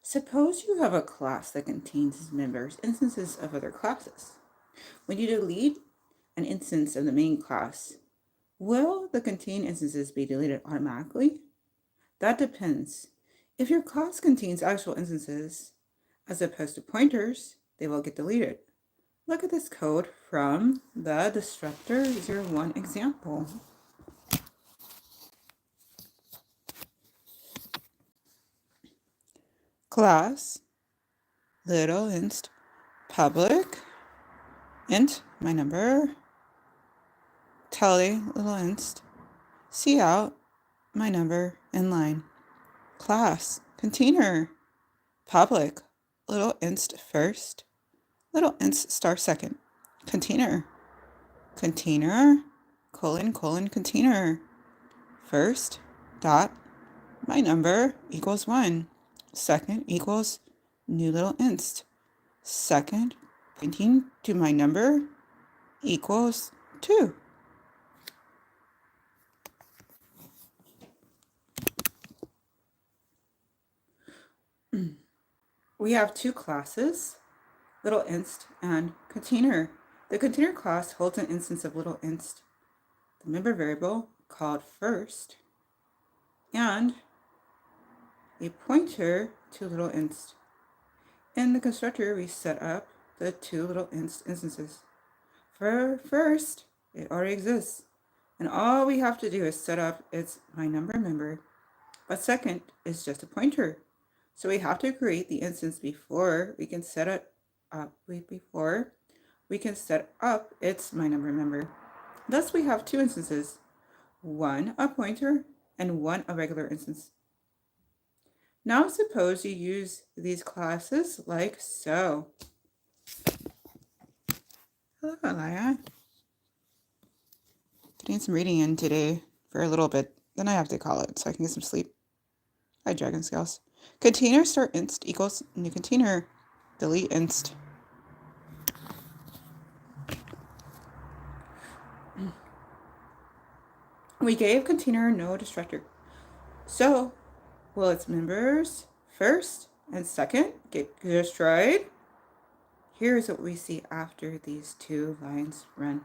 Suppose you have a class that contains members, instances of other classes. When you delete an instance of the main class, will the contained instances be deleted automatically? That depends. If your class contains actual instances, as opposed to pointers, they will get deleted. Look at this code from the Destructor01 example. Class, little inst, public, int, my number, tally, little inst, cout, my number, inline. Class, container, public, little inst first, little inst star second. Container, colon, container. First, dot, my number equals 1. Second equals new little inst. Second, pointing to my number equals 2. We have two classes, little inst and container. The container class holds an instance of little inst, the member variable called first, and a pointer to little inst. In the constructor, we set up the two little inst instances. For first, it already exists, and all we have to do is set up its my number member. But second is just a pointer. So we have to create the instance before we can set it up its my number member. Thus we have two instances, one a pointer and one a regular instance. Now suppose you use these classes like so. Hello, Alaya. Getting some reading in today for a little bit, then I have to call it so I can get some sleep. Hi, Dragon Scales. Container start inst equals new container. Delete inst. We gave container no destructor. So, will its members first and second get destroyed? Here's what we see after these two lines run.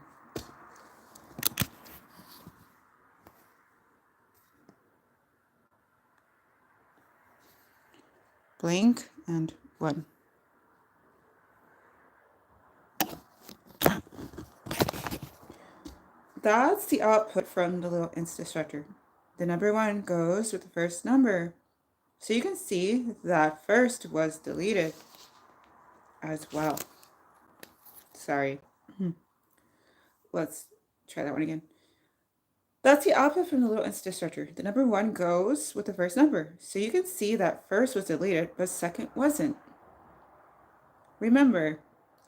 Blank and 1. That's the output from the little inst destructor. The number 1 goes with the first number. So you can see that first was deleted as well. Sorry. Let's try that one again. That's the output from the little inst destructor. The number 1 goes with the first number. So you can see that first was deleted, but second wasn't. Remember,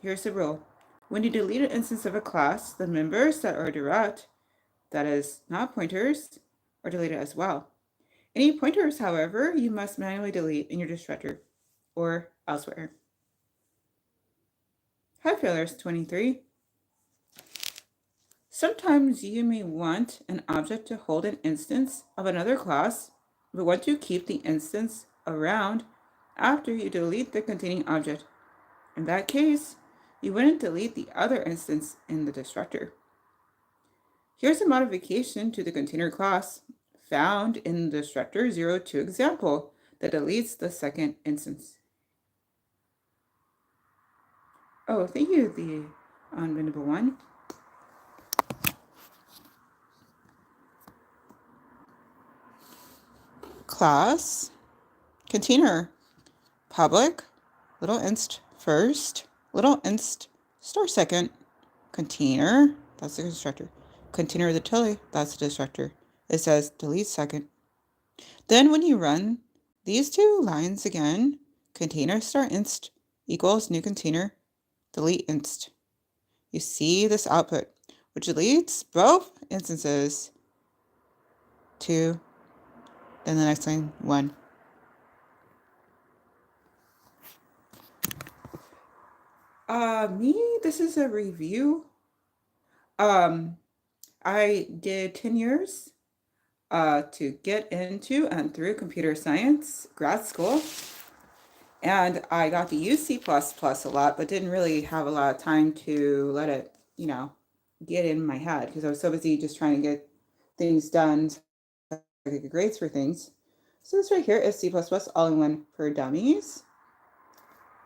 here's the rule. When you delete an instance of a class, the members that are direct, that is not pointers, are deleted as well. Any pointers, however, you must manually delete in your destructor or elsewhere. Hi, Failures23. Sometimes you may want an object to hold an instance of another class, but want to keep the instance around after you delete the containing object. In that case, you wouldn't delete the other instance in the destructor. Here's a modification to the container class found in the Destructor02 example that deletes the second instance. Oh, thank you, the unbendable one. Class, container, public, little inst first, little inst star second, container, that's the constructor, container of the utility, that's the destructor. It says delete second. Then when you run these two lines again, container star inst equals new container, delete inst. You see this output, which deletes both instances. 2, then the next line 1. This is a review. I did 10 years to get into and through computer science grad school. And I got to use C++ a lot, but didn't really have a lot of time to let it, get in my head because I was so busy just trying to get things done so I could get grades for things. So this right here is C++ All-in-One for Dummies.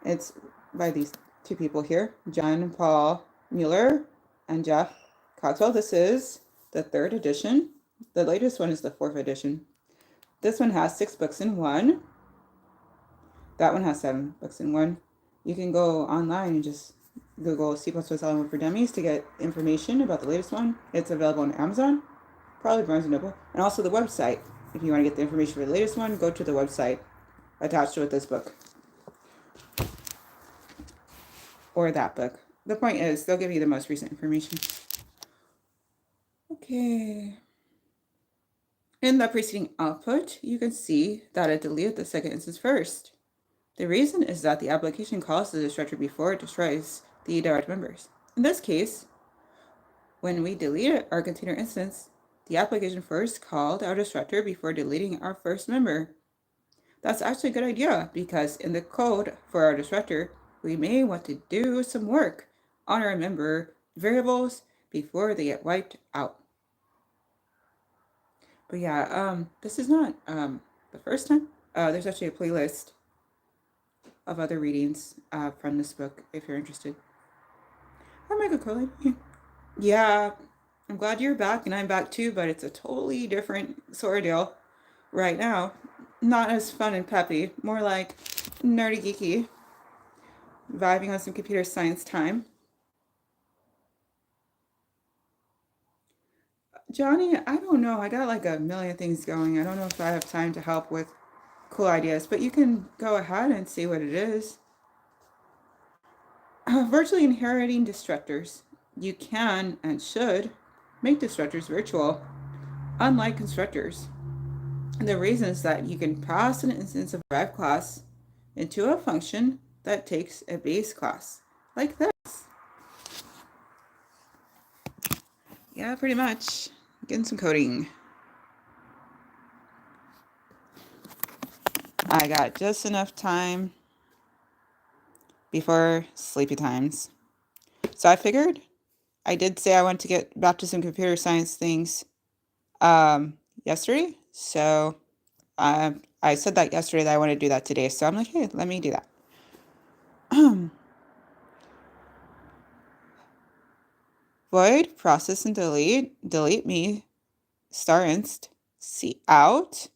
It's by these two people here, John and Paul Mueller and Jeff Coxwell. This is the third edition. The latest one is the fourth edition. This one has 6 books in one. That one has 7 books in one. You can go online and just Google C++ All-in-One for Dummies to get information about the latest one. It's available on Amazon, probably Barnes & Noble, and also the website. If you want to get the information for the latest one, go to the website attached with this book or that book. The point is, they'll give you the most recent information. Okay. In the preceding output, you can see that it deleted the second instance first. The reason is that the application calls the destructor before it destroys the direct members. In this case, when we deleted our container instance, the application first called our destructor before deleting our first member. That's actually a good idea because in the code for our destructor, we may want to do some work on our member variables before they get wiped out. But yeah, this is not the first time. There's actually a playlist of other readings from this book if you're interested. Hi, Michael Coley. Yeah, I'm glad you're back and I'm back too, but it's a totally different sort of deal right now. Not as fun and peppy, more like nerdy geeky, vibing on some computer science time. Johnny, I don't know. I got like a million things going. I don't know if I have time to help with cool ideas, but you can go ahead and see what it is. Virtually inheriting destructors. You can and should make destructors virtual, unlike constructors. And the reason is that you can pass an instance of a derived class into a function that takes a base class, like this. Yeah, pretty much. Getting some coding. I got just enough time before sleepy times. So I figured I did say I wanted to get back to some computer science things yesterday. So I said that yesterday that I want to do that today. So I'm like, hey, let me do that. Void, process and delete me, star inst, C out,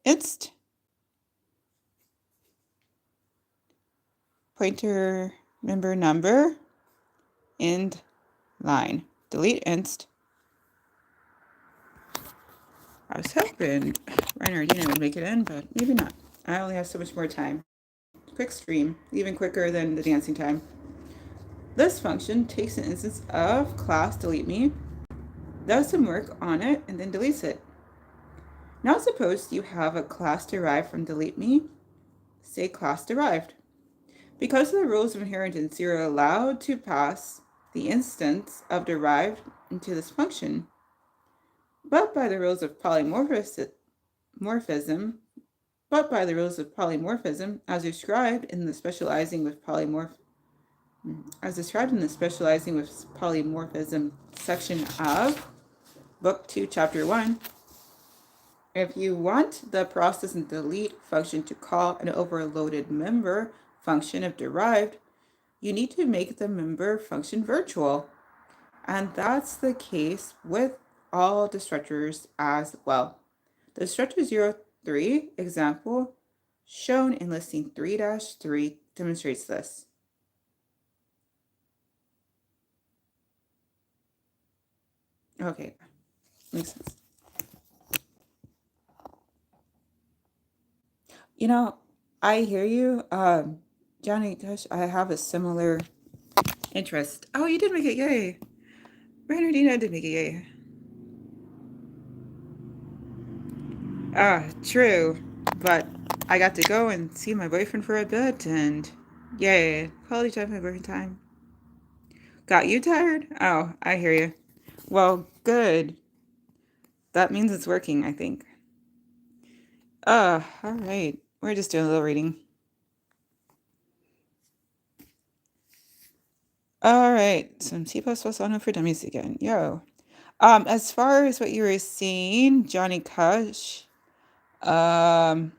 inst, pointer member number, end line, delete inst. I was hoping Reinhardina would make it in, but maybe not. I only have so much more time. Quick stream, even quicker than the dancing time. This function takes an instance of class delete me, does some work on it, and then deletes it. Now suppose you have a class derived from delete me, say class derived. Because of the rules of inheritance, you're allowed to pass the instance of derived into this function. But by the rules of polymorphism, as described in the specializing with polymorphism section of Book 2, Chapter 1, if you want the process and delete function to call an overloaded member function if derived, you need to make the member function virtual. And that's the case with all destructors as well. The destructor 03 example shown in listing 3-3 demonstrates this. Okay, makes sense. You know, I hear you. Johnny, gosh, I have a similar interest. Oh, you did make it, yay. Bernardina did make it, yay. True. But I got to go and see my boyfriend for a bit, and yay, quality time, my boyfriend time. Got you tired? Oh, I hear you. Well, good. That means it's working, I think. All right. we're just doing a little reading. All right, some C++ on for Dummies again. Yo. As far as what you were saying, Johnny Cash, I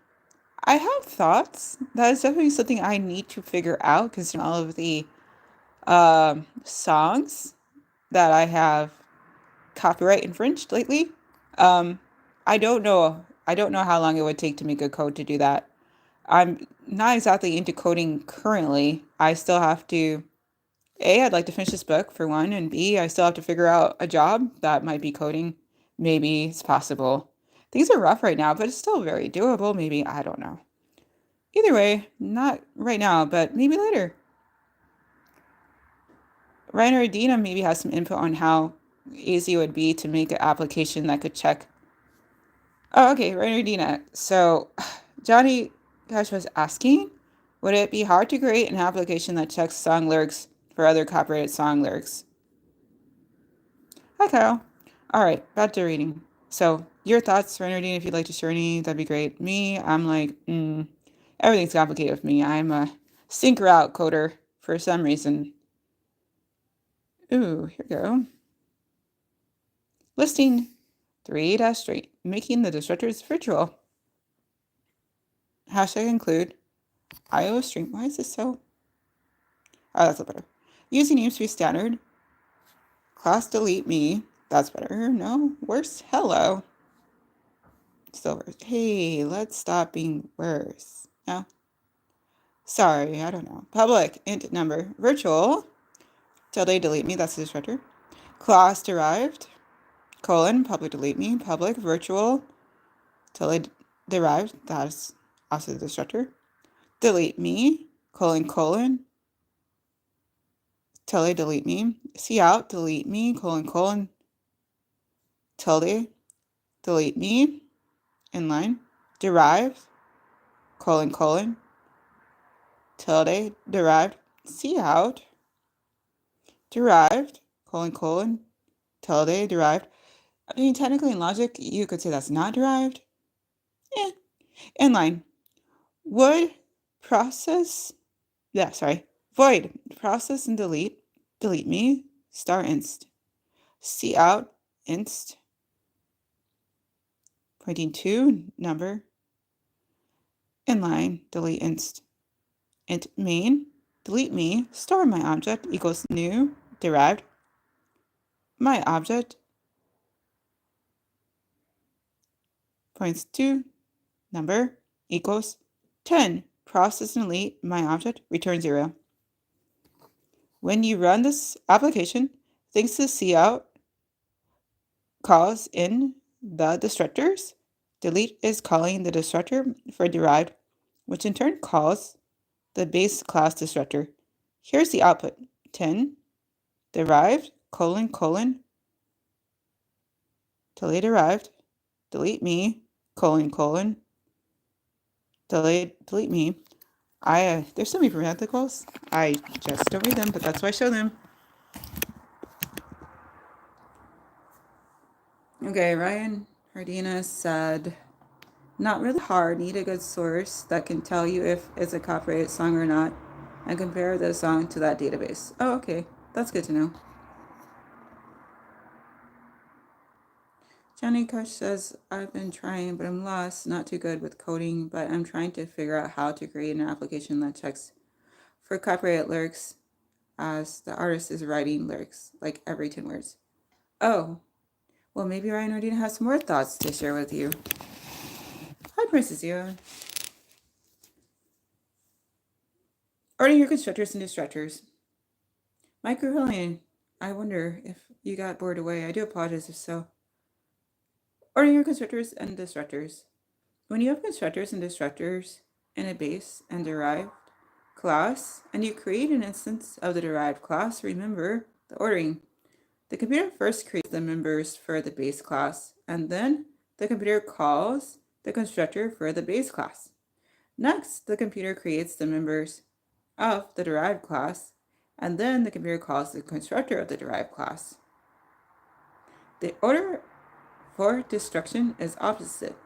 have thoughts. That is definitely something I need to figure out considering all of the songs that I have copyright infringed lately. Um, I don't know. I don't know how long it would take to make a code to do that. I'm not exactly into coding currently. I still have to, A, I'd like to finish this book for one, and B, I still have to figure out a job that might be coding. Maybe it's possible. Things are rough right now, but it's still very doable. Maybe, I don't know. Either way, not right now, but maybe later. Ryan or Dina maybe has some input on how easy it would be to make an application that could check. Oh, okay, Ryan or Dina. So, Johnny Cash was asking, would it be hard to create an application that checks song lyrics for other copyrighted song lyrics? Hi, Kyle. All right, back to reading. So, your thoughts, Ryan or Dina, if you'd like to share any, that'd be great. Me, I'm like, everything's complicated with me. I'm a sync route coder for some reason. Ooh, here we go. Listing 3-3, making the destructors virtual. Hashtag include IO string. Why is this so? Oh, that's better. Using namespace standard. Class delete me. That's better. No, worse. Hello. Still worse. Hey, let's stop being worse. No. Sorry, I don't know. Public int number. Virtual. Till they delete me. That's the destructor. Class derived. Colon. Public delete me. Public virtual. Till they derived. That's also the destructor. Delete me. Colon. Till they delete me. See out. Delete me. Colon. Till they delete me. Inline. Derive. Colon. Tilde. Derived. See out. Derived. Colon. Tilde. Derived. I mean, technically in logic, you could say that's not derived. Inline. Would process. Yeah, sorry. Void. Process and delete. Delete me. Star inst. See out. Inst. Pointing to number. Inline. Delete inst. Int main. Delete me. Star my object equals new. Derived. My object. Points to number equals 10. Process and delete my object. Return 0. When you run this application, thanks to cout calls in the destructors. Delete is calling the destructor for derived, which in turn calls the base class destructor. Here's the output. 10 derived colon delete derived delete me colon delete me. There's so many parentheticals. I just don't read them, but that's why I show them. Okay, Ryan Hardina said, not really hard, need a good source that can tell you if it's a copyrighted song or not, and compare the song to that database. Oh, okay, that's good to know. Johnny Kush says, I've been trying, but I'm lost, not too good with coding, but I'm trying to figure out how to create an application that checks for copyrighted lyrics as the artist is writing lyrics, like every 10 words. Oh, well, maybe Ryan Ordina has some more thoughts to share with you. Hi, Princess Zio. Ordering your constructors and destructors. Mike Ruhelian, I wonder if you got bored away. I do apologize if so. Ordering your constructors and destructors. When you have constructors and destructors in a base and derived class, and you create an instance of the derived class, remember the ordering. The computer first creates the members for the base class, and then the computer calls the constructor for the base class. Next, the computer creates the members of the derived class, and then the computer calls the constructor of the derived class. The order for destruction is opposite.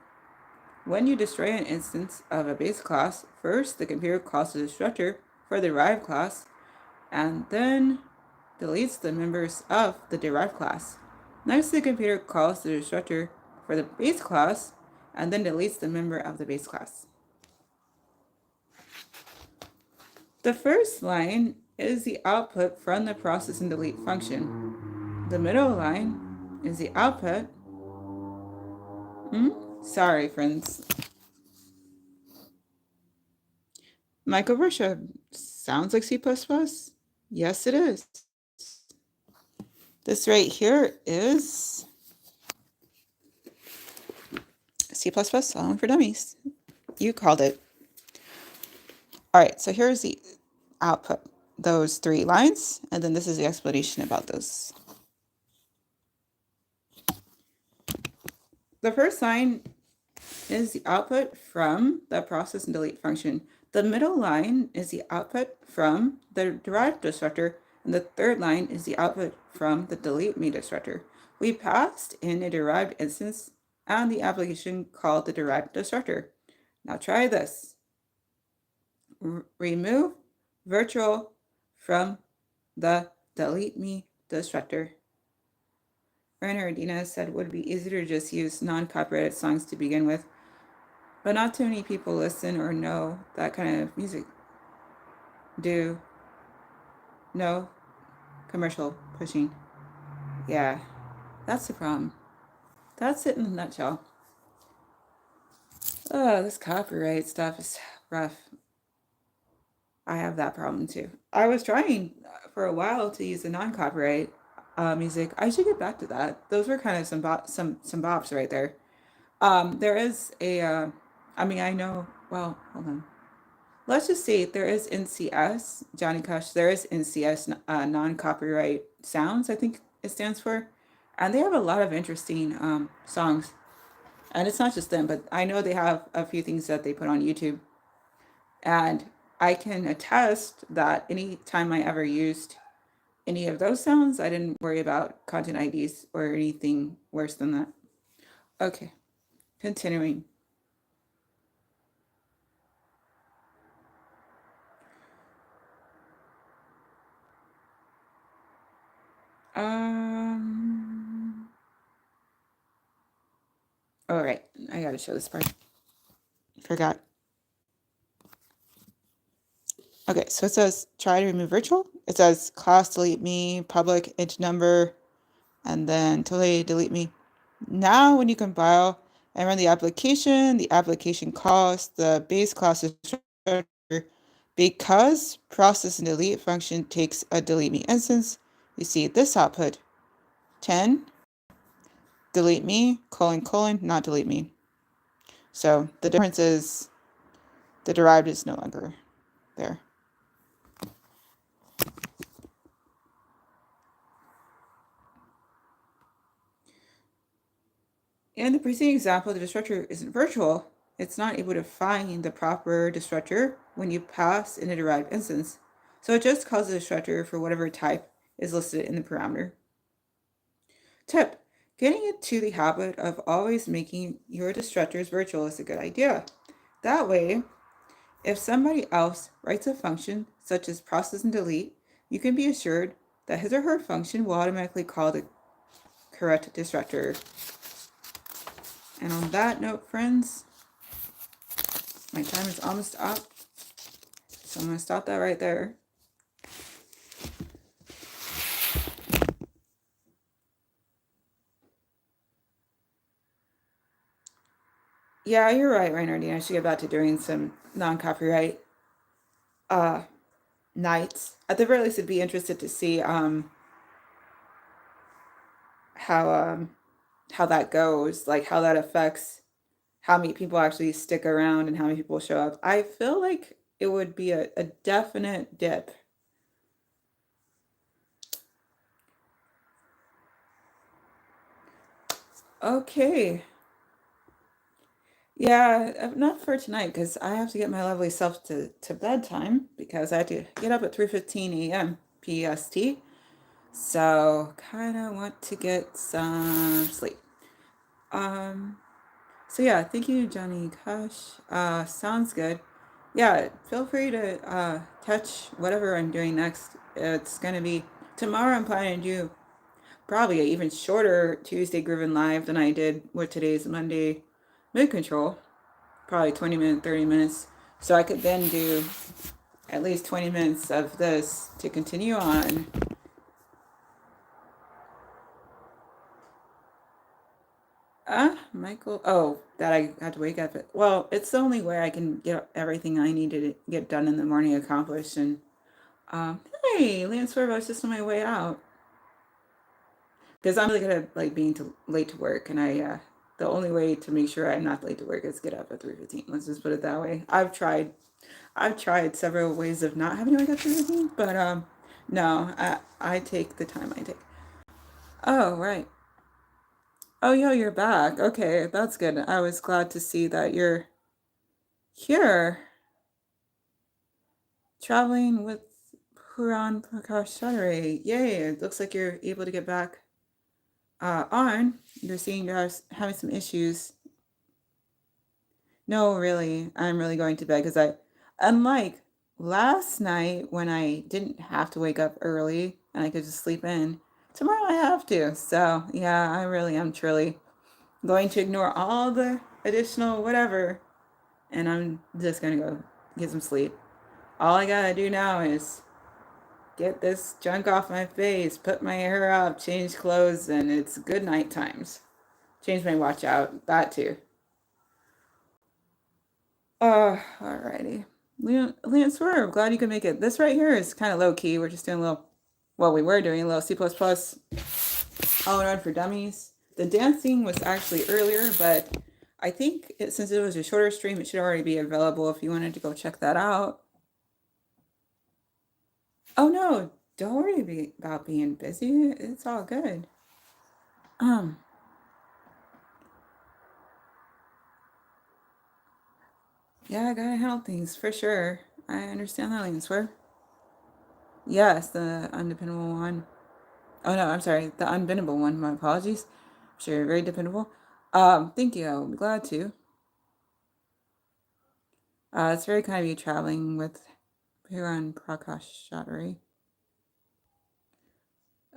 When you destroy an instance of a base class, first the computer calls the destructor for the derived class, and then deletes the members of the derived class. Next, the computer calls the destructor for the base class, and then deletes the member of the base class. The first line is the output from the process and delete function. The middle line is the output. Sorry, friends. Michael Russia sounds like C++? Yes, it is. This right here is C++ All-In-One For Dummies. You called it. All right, so here's the output, those 3 lines, and then this is the explanation about those. The first line is the output from the process and delete function. The middle line is the output from the derived destructor, and the third line is the output from the delete me destructor. We passed in a derived instance and the application called the derived destructor. Now try this. Remove virtual from the delete me destructor. Bernardina said it would be easier to just use non-copyrighted songs to begin with, but not too many people listen or know that kind of music. Do no commercial pushing. Yeah, that's the problem. That's it in a nutshell. Oh, this copyright stuff is rough. I have that problem too. I was trying for a while to use the non-copyright music. I should get back to that. Those were kind of some bops right there. There is a, I know. Well, hold on. Let's just say there is NCS, Johnny Cush. There is NCS, non-copyright sounds. I think it stands for, and they have a lot of interesting songs. And it's not just them, but I know they have a few things that they put on YouTube. And I can attest that any time I ever used any of those sounds, I didn't worry about content IDs or anything worse than that. Okay, continuing. All right, I gotta show this part. Forgot. Okay, so it says try to remove virtual. It says class delete me, public int number, and then totally delete me. Now when you compile and run the application calls the base class destructor because process and delete function takes a delete me instance. You see this output 10 delete me, : not delete me. So the difference is the derived is no longer there. In the preceding example, the destructor isn't virtual. It's not able to find the proper destructor when you pass in a derived instance. So it just calls the destructor for whatever type is listed in the parameter. Tip: getting into the habit of always making your destructors virtual is a good idea. That way, if somebody else writes a function such as process and delete, you can be assured that his or her function will automatically call the correct destructor. And on that note, friends, my time is almost up, so I'm going to stop that right there. Yeah, you're right, Reinhardine. I should get back to doing some non-copyright nights. At the very least, I'd be interested to see how that goes, like how that affects how many people actually stick around and how many people show up. I feel like it would be a definite dip. Okay. Yeah, not for tonight because I have to get my lovely self to bedtime because I have to get up at 3:15 a.m. PST. So kind of want to get some sleep. Um, So yeah, thank you, Johnny Cash. Sounds good. Yeah, feel free to touch whatever I'm doing next. It's gonna be tomorrow. I'm planning to do probably an even shorter Tuesday Groovin' Live than I did with today's Monday Mood Control. Probably 20 minutes, 30 minutes. So I could then do at least 20 minutes of this to continue on. Michael. Oh, that I had to wake up. Well, it's the only way I can get everything I need to get done in the morning accomplished. And hey, Lance Swerve, I was just on my way out because I'm really good at like being late to work, and the only way to make sure I'm not late to work is get up at 3:15. Let's just put it that way. I've tried several ways of not having to wake up at 3:15, but no, I take the time I take. Oh right. Oh, yo, you're back. Okay, that's good. I was glad to see that you're here traveling with Puran Prakash Chaudhary. Yay, it looks like you're able to get back on. You're seeing you're having some issues. No, really, I'm really going to bed because unlike last night when I didn't have to wake up early and I could just sleep in, tomorrow I have to. So, yeah, I really am truly going to ignore all the additional whatever and I'm just gonna go get some sleep. All I gotta do now is get this junk off my face, put my hair up, change clothes, and it's good night times. Change my watch out, that too. Alrighty. Lance, we're glad you could make it. This right here is kind of low key. We're just doing a little, well, we were doing a little C++ All-In-One For Dummies. The dancing was actually earlier, but I think since it was a shorter stream, it should already be available if you wanted to go check that out. Oh no, don't worry about being busy. It's all good. Um, yeah, I gotta handle things for sure. I understand that, Lane swear. Yes, the undependable one. Oh no, I'm sorry, the unbendable one. My apologies. Sure, very dependable. Thank you. I'm glad to. It's very kind of you traveling with Piran Prakash Chaudhary.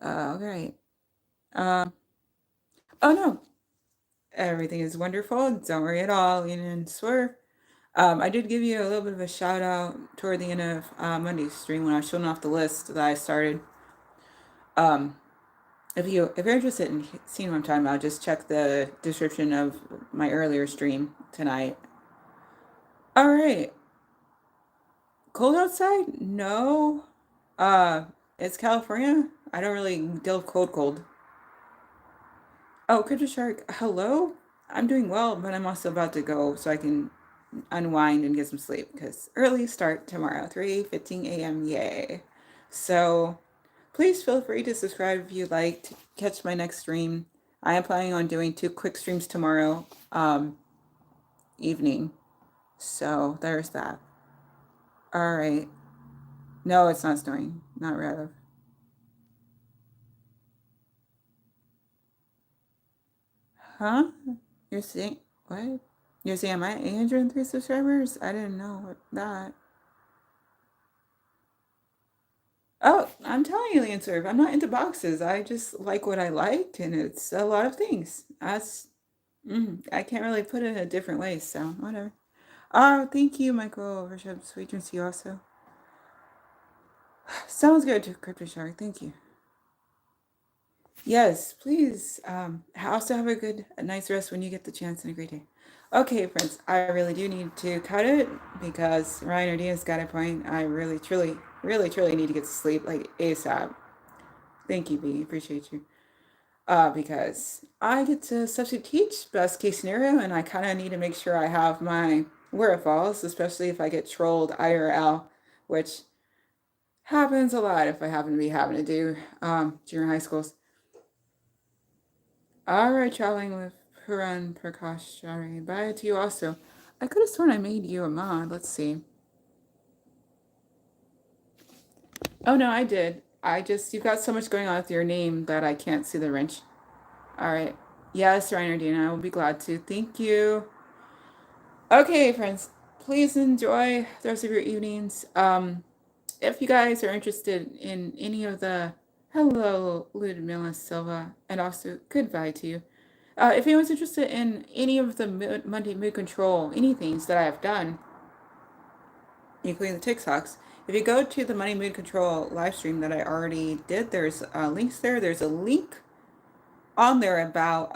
Okay. Oh no, everything is wonderful. Don't worry at all. You didn't swear. I did give you a little bit of a shout out toward the end of Monday's stream when I was showing off the list that I started. Um, if you're interested in seeing what I'm talking about, just check the description of my earlier stream tonight. All right, cold outside? No. Uh, it's California. I don't really deal with cold. Oh, Crypto Shark, hello. I'm doing well, but I'm also about to go so I can unwind and get some sleep because early start tomorrow, 3:15 a.m. Yay. So please feel free to subscribe if you'd like to catch my next stream. I am planning on doing 2 quick streams tomorrow evening. So there's that. All right. No, it's not snowing. Not Rev. Huh? You're saying what? You're saying I'm at 803 subscribers? I didn't know that. Oh, I'm telling you, Lancer, I'm not into boxes. I just like what I like, and it's a lot of things. I can't really put it in a different way, so whatever. Oh, thank you, Michael Overship. Sweet dreams to you also. Sounds good, Crypto Shark. Thank you. Yes, please. Also have a nice rest when you get the chance and a great day. Okay, friends, I really do need to cut it because Ryan Diaz got a point. I really, truly, really, truly need to get to sleep like ASAP. Thank you, B. Appreciate you. Because I get to substitute teach best case scenario, and I kind of need to make sure I have my wherewithals, especially if I get trolled IRL, which happens a lot if I happen to be having to do junior high schools. All right, traveling with Puran Prakash Shari. Bye to you also. I could have sworn I made you a mod. Let's see. Oh no, I did. You've got so much going on with your name that I can't see the wrench. All right. Yes, Dina, I will be glad to. Thank you. Okay, friends, please enjoy the rest of your evenings. If you guys are interested in any of the hello, Ludmilla Silva, and also goodbye to you. If anyone's interested in any of the Monday Mood Control, anything that I have done, including the TikToks, if you go to the Monday Mood Control live stream that I already did, there's links there. There's a link on there about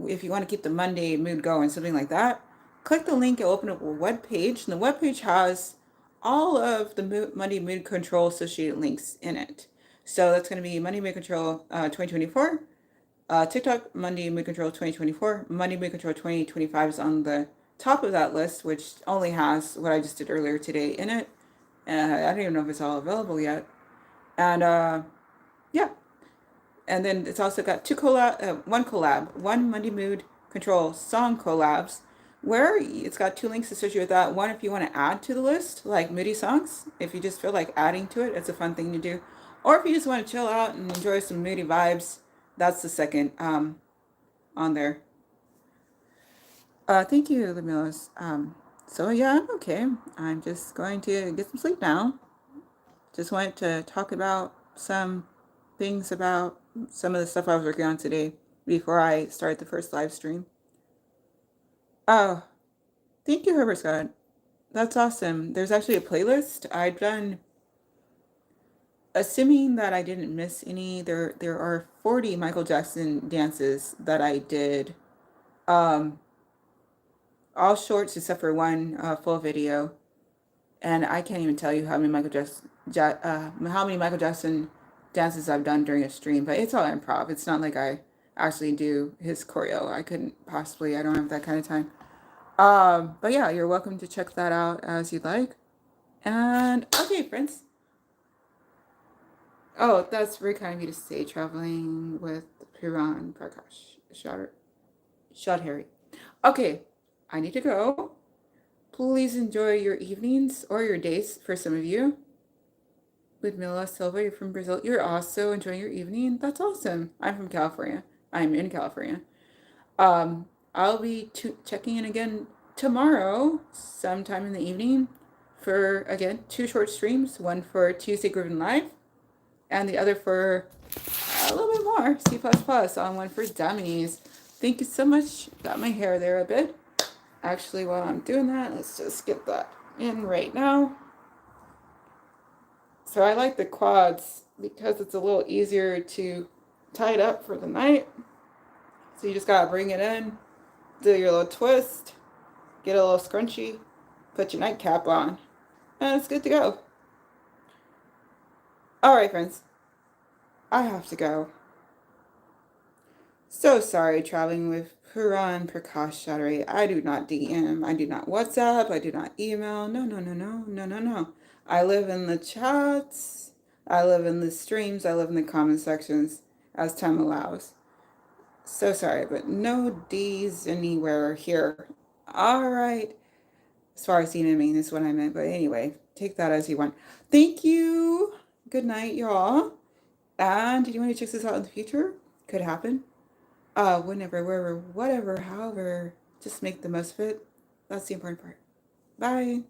if you want to keep the Monday mood going, something like that. Click the link, it'll open up a web page, and the web page has all of the Monday Mood Control associated links in it. So that's going to be Monday Mood Control 2024, TikTok Monday Mood Control 2024, Monday Mood Control 2025 is on the top of that list, which only has what I just did earlier today in it. I don't even know if it's all available yet. And yeah, and then it's also got one Monday Mood Control song collabs, where it's got two links associated with that. One, if you want to add to the list, like moody songs, if you just feel like adding to it, it's a fun thing to do. Or if you just want to chill out and enjoy some moody vibes, that's the second on there. Thank you, Lamilos. So yeah, I'm okay. I'm just going to get some sleep now. Just wanted to talk about some things about some of the stuff I was working on today before I start the first live stream. Oh, thank you, Herbert Scott. That's awesome. There's actually a playlist I've done. Assuming that I didn't miss any, there are 40 Michael Jackson dances that I did. Um, all shorts except for one full video, and I can't even tell you how many Michael Jackson dances I've done during a stream. But it's all improv. It's not like I actually do his choreo. I couldn't possibly. I don't have that kind of time. But yeah, you're welcome to check that out as you'd like. And okay, friends. Oh, that's very kind of you to say. Traveling with Piran Prakash. Shot Harry. Okay, I need to go. Please enjoy your evenings or your days for some of you. Ludmilla Silva, you're from Brazil. You're also enjoying your evening. That's awesome. I'm from California. I'm in California. I'll be checking in again tomorrow, sometime in the evening, for again 2 short streams. One for Tuesday Groovin' Live, and the other for a little bit more C++ on One for Dummies. Thank you so much. Got my hair there a bit. Actually, while I'm doing that, let's just get that in right now. So I like the quads because it's a little easier to tie it up for the night. So you just gotta bring it in, do your little twist, get a little scrunchy, put your nightcap on, and it's good to go. Alright, friends, I have to go. So sorry traveling with Puran Prakash Chaudhary. I do not DM, I do not WhatsApp, I do not email. No, no, no, no, no, no, no. I live in the chats, I live in the streams, I live in the comment sections as time allows. So sorry, but no D's anywhere here. Alright. As far as DMing is what I meant, but anyway, take that as you want. Thank you. Good night, y'all. And did you want to check this out in the future? Could happen. Whenever, wherever, whatever, however, just make the most of it. That's the important part. Bye.